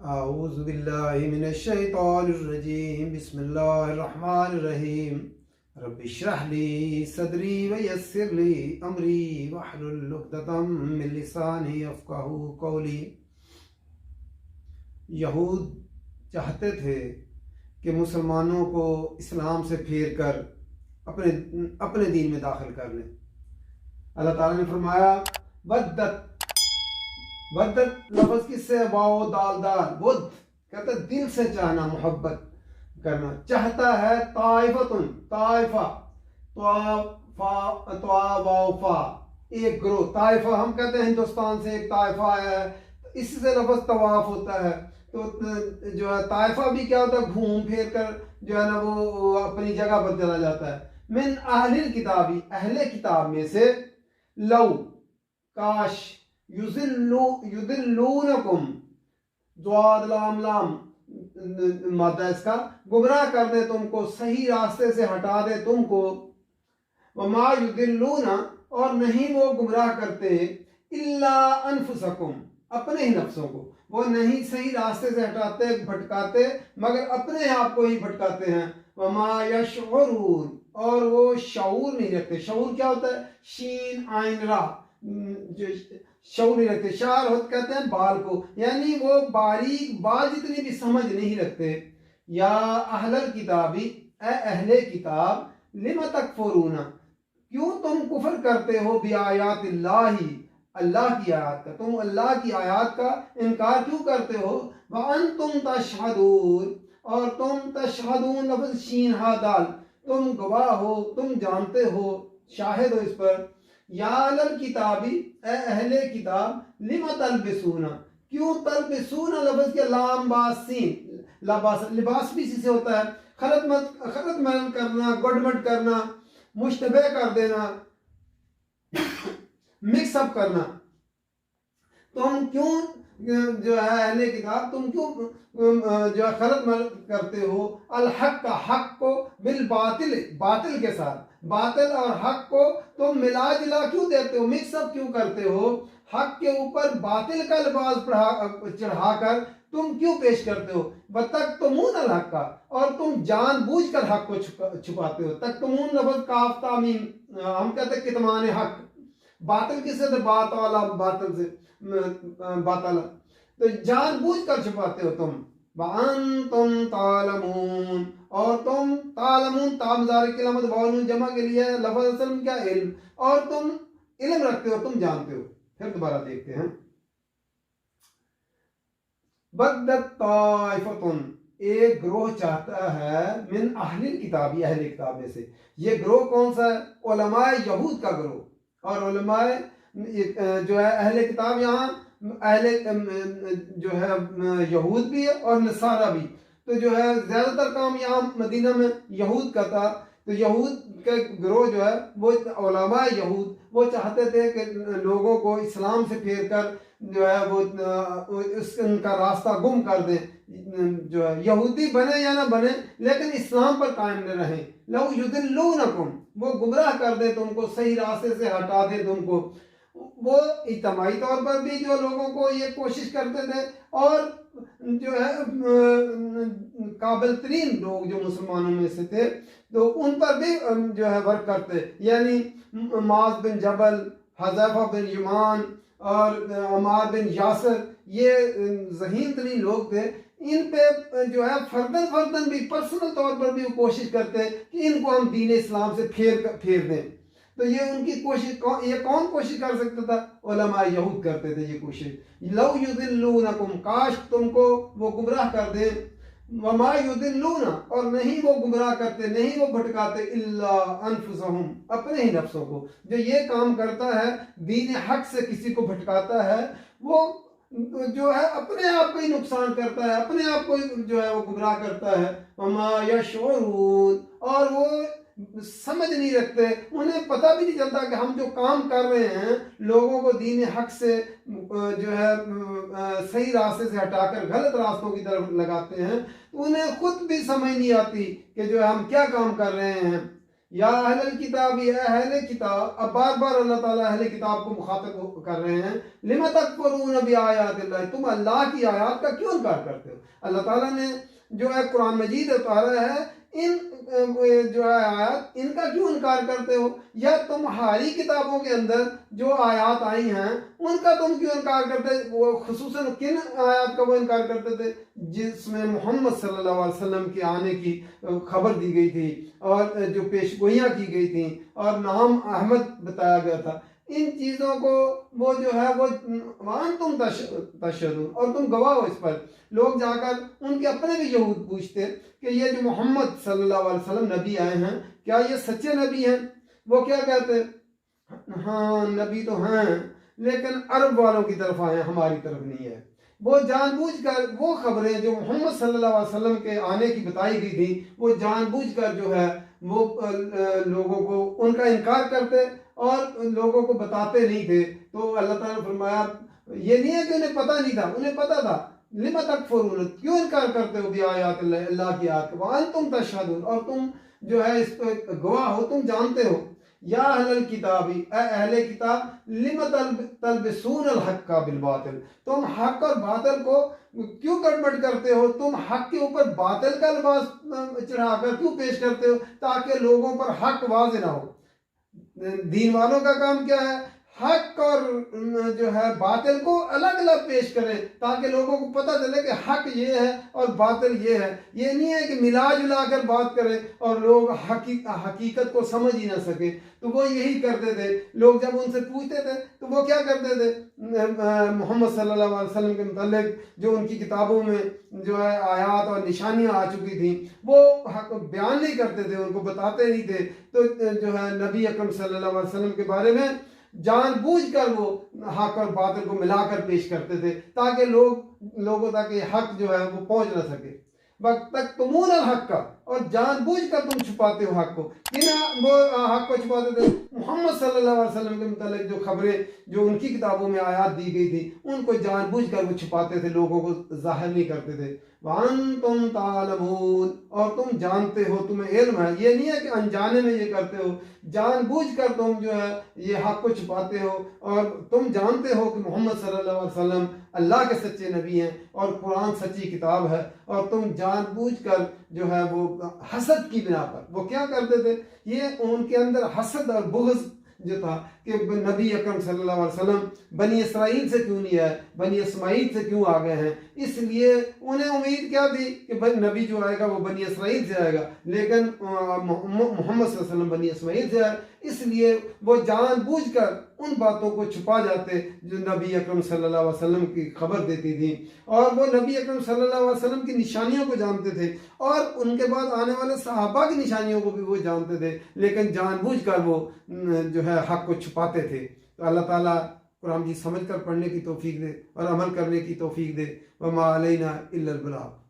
औज़ु बिल्लाहि मिनश शैतानिर रजीम बिस्मिल्लाहिर रहमानिर रहीम रब्बि इश्रह ली सदरी व यस्सिर ली अमरी वहलुल उक़दतम मिन लिसानी यफ़क़हू क़ौली। यहूद चाहते थे कि मुसलमानों को इस्लाम से फेर कर अपने अपने दीन में दाखिल कर लें। अल्लाह ताला ने फरमाया वद्दत वद्दत लफ्ज़ किससे वाओ दाल दाल वुद कहते दिल से चाहना, मोहब्बत करना। चाहता है ताइफतुन ताइफा त्वा एक ग्रोह। ताइफा हम कहते हैं हिंदुस्तान से एक ताइफा है, इससे लफ्ज़ तवाफ होता है। तो जो है ताइफा भी क्या होता है, घूम फिर कर जो है ना वो अपनी जगह पर चला जाता है। मिन अहलिल किताबी अहले किताब में से लौ काश युदिल्लूनकुम द्वाद लाम लाम मादा इसका गुमराह कर दे तुमको, सही रास्ते से हटा दे तुमको। वमा युदिल्लूना और नहीं वो गुमराह करते इल्ला अनफुसकुम अपने ही नफ्सों को। वो नहीं सही रास्ते से हटाते भटकाते मगर अपने आप को ही भटकाते हैं। वमा यशऊरून और वो शऊर नहीं रखते। शऊर क्या होता है, शीन आइन रा जो शऊर नहीं रखते। शार होते कहते हैं बाल को, यानी वो बारीक बाल जितनी भी समझ नहीं रखते। या अहलल किताबी अहले किताब लिमा तकफुरूना क्यों तुम कुफर करते हो बि आयातिल्लाही अल्लाह की आयत का, तुम अल्लाह की आयत का इनकार क्यों करते हो। व अंतुम तशहदून और तुम तशहदून लफ्ज़ शीन हा दाल तुम गवाह हो, तुम जानते हो, शाहिद हो इस पर। या अहलल किताबी अहले किताब लिमा तलबिसूना क्यों तलबिसूना लफ्ज़ के लाम बासीन लबास लिबास भी इसी से होता है। खलत मल करना, गड़बड़ करना, मुश्तबे कर देना, मिक्सअप करना। तुम क्यों जो है अहले किताब तुम क्यों जो है खलत मल करते हो अल हक का हक को बिल बातिल बातिल के साथ, बातिल और हक को तुम मिला जुला क्यों देते हो, मिक्सअप क्यों करते हो। हक के ऊपर बातिल का लिबास चढ़ाकर तुम क्यों पेश करते हो। बतक तुमून अल हक का और तुम जानबूझकर हक को छुपाते हो। तक तुमून लफ्ज़ काफ तामीम हम कहते हैं कितमान हक। बातिल किससे थे, बात वाला बातिल से बातला, तो जानबूझकर छुपाते हो तुम। तुम तालमून और तुम तालमून तामजार की लामत वाउन जमा के लिए लफ्ज़ असल में क्या इल्म, और तुम इल्म रखते हो, तुम जानते हो। फिर दोबारा देखते हैं बद्दत ताइफतुन एक ग्रोह चाहता है मिन अहलिल किताबी अहले किताब में से। ये ग्रोह कौन सा है, उलमाए यहूद का ग्रोह। और उलमाए जो है अहले किताब यहाँ अहले जो है यहूद भी है और नसारा भी। तो जो है ज़्यादातर काम यहाँ मदीना में यहूद का था। तो यहूद के ग्रोह जो है वो उलमा यहूद वो चाहते थे कि लोगों को इस्लाम से फेर कर जो है वो उनका रास्ता गुम कर दें। जो है यहूदी बने या ना बने लेकिन इस्लाम पर कायम न रहें। लौ युदिल्लूनकुम वो गुमराह कर दे तुमको, सही रास्ते से हटा दे तुमको। वो इज्तिमाई तौर पर भी जो लोगों को ये कोशिश करते थे और जो है काबिल तरीन लोग जो मुसलमानों में से थे तो उन पर भी जो है वर्क करते, यानी माज बिन जबल, हज़ैफा बिन यमान और अमार बिन यासर, ये ज़हीन तरीन लोग थे। इन पे जो है फर्दन भी पर्सनल तौर पर भी कोशिश करते कि इनको हम दीन इस्लाम से फेर दें। तो ये उनकी कोशिश ये कौन कोशिश कर सकता था, उलमा यहूद करते थे ये कोशिश। लौ युदिल्लूनकुम काश तुमको वो गुमराह कर दे। वमा युदिल्लूना और नहीं वो गुमराह करते, नहीं वो भटकाते इल्ला अनफुसहुम अपने ही नफ्सों को। जो ये काम करता है दीन हक से किसी को भटकाता है वो जो है अपने आप को ही नुकसान करता है, अपने आप को जो है वो गुमराह करता है। वमा यशऊरून और वो समझ नहीं रखते, उन्हें पता भी नहीं चलता कि हम जो काम कर रहे हैं लोगों को दीन हक से जो है सही रास्ते से हटाकर गलत रास्तों की तरफ लगाते हैं। तो उन्हें खुद भी समझ नहीं आती कि जो है हम क्या काम कर रहे हैं। या अहलल किताब, या अहले किताब। अब बार बार अल्लाह ताला अहले किताब को मुखातब कर रहे हैं। लिमा तकफुरून बिआयातिल्लाह, तुम अल्लाह की आयात का क्यों इनकार करते हो। अल्लाह ताला ने जो है कुरान मजीद उतारा है, इन जो है आयात, इनका क्यों इनकार करते हो। या तुम्हारी किताबों के अंदर जो आयात आई हैं उनका तुम क्यों इनकार करते। वो खुसूसन किन आयात का वो इनकार करते थे जिसमें मोहम्मद सल्लल्लाहु अलैहि वसल्लम के आने की खबर दी गई थी और जो पेशगोइयाँ की गई थी और नाम अहमद बताया गया था। इन चीज़ों को वो जो है वो मान तुम तशहदून, और तुम गवाह हो इस पर। लोग जाकर उनके अपने भी यहूद पूछते कि ये जो मोहम्मद सल्लल्लाहु अलैहि वसल्लम नबी आए हैं, क्या ये सच्चे नबी हैं। वो क्या कहते, हाँ नबी तो हैं, लेकिन अरब वालों की तरफ आए हैं, हमारी तरफ नहीं है। वो जानबूझकर वो खबरें जो मोहम्मद सल्लल्लाहु अलैहि वसल्लम के आने की बताई गई थी, वो जानबूझकर जो है वो लोगों को उनका इनकार करते और लोगों को बताते नहीं थे। तो अल्लाह ताला ने फरमाया, ये नहीं है कि उन्हें पता नहीं था, उन्हें पता था। लिमा तकफुरून, क्यों इनकार करते हो बिआयातिल्लाह, अल्लाह की आयत का। वअंतुम तशहदून, और तुम जो है इस पर गवाह हो, तुम जानते हो। या अहलल किताबी, अहले किताब, लिमा तलबिसूनल हक्का बिल बातिल, तुम हक और बातिल को क्यों गड़बड़ करते हो। तुम हक के ऊपर बातिल का लिबास चढ़ाकर क्यों पेश करते हो, ताकि लोगों पर हक वाज़ेह ना हो। दीन वालों का काम क्या है, हक और जो है बातिल को अलग अलग पेश करें, ताकि लोगों को पता चले कि हक ये है और बातिल ये है। ये नहीं है कि मिला जुला कर बात करें और लोग हकीकत को समझ ही ना सके। तो वो यही करते थे। लोग जब उनसे पूछते थे तो वो क्या करते थे, मोहम्मद सल्लल्लाहु अलैहि वसल्लम के मुतालिक जो उनकी किताबों में जो है आयात और निशानियाँ आ चुकी थी, वो हक बयान नहीं करते थे, उनको बताते नहीं थे। तो जो है नबी अकरम सल्लल्लाहु अलैहि वसल्लम के बारे में जानबूझकर वो हक और बातिल को मिलाकर पेश करते थे, ताकि लोगों तक ये हक जो है वो पहुंच ना सके। वक्त तक तुमून हक का, और जानबूझकर तुम छुपाते हो हक को। किन वो हक को छुपाते थे, मोहम्मद सल्लल्लाहु अलैहि वसल्लम के मुतालिक जो खबरें जो उनकी किताबों में आयात दी गई थी, उनको जानबूझकर वो छुपाते थे, लोगों को जाहिर नहीं करते थे। वअंतुम तालमून, और तुम जानते हो, तुम्हें इल्म है। ये नहीं है कि अनजाने में ये करते हो, जानबूझकर तुम जो है ये हक को छुपाते हो। और तुम जानते हो कि मोहम्मद सल्लल्लाहु अलैहि वसल्लम अल्लाह के सच्चे नबी हैं और कुरान सच्ची किताब है, और तुम जानबूझकर जो है वो हसद की बिना पर वो क्या करते थे। ये उनके अंदर हसद और बुग़्ज़ जो था कि नबी अकरम सल्लल्लाहु अलैहि वसल्लम बनी इसराइल से क्यों नहीं आए, बनी इस्माइल से क्यों आ गए हैं। इसलिए उन्हें उम्मीद क्या थी कि भाई नबी जो आएगा वो बनी इसराइल से आएगा, लेकिन मोहम्मद सल्लल्लाहु अलैहि वसल्लम बनी इस्माइल से आए। इसलिए वो जानबूझकर उन बातों को छुपा जाते जो नबी अकरम सल्लल्लाहु अलैहि वसल्लम की खबर देती थी, और वो नबी अकरम सल्लल्लाहु अलैहि वसल्लम की निशानियों को जानते थे और उनके बाद आने वाले सहाबा की निशानियों को भी वो जानते थे, लेकिन जानबूझकर वो जो है हक को छुपाते थे। तो अल्लाह ताला कुरान जी समझ कर पढ़ने की तौफीक दे और अमल करने की तौफीक दे। वमा अलैना इल्लल बलाग।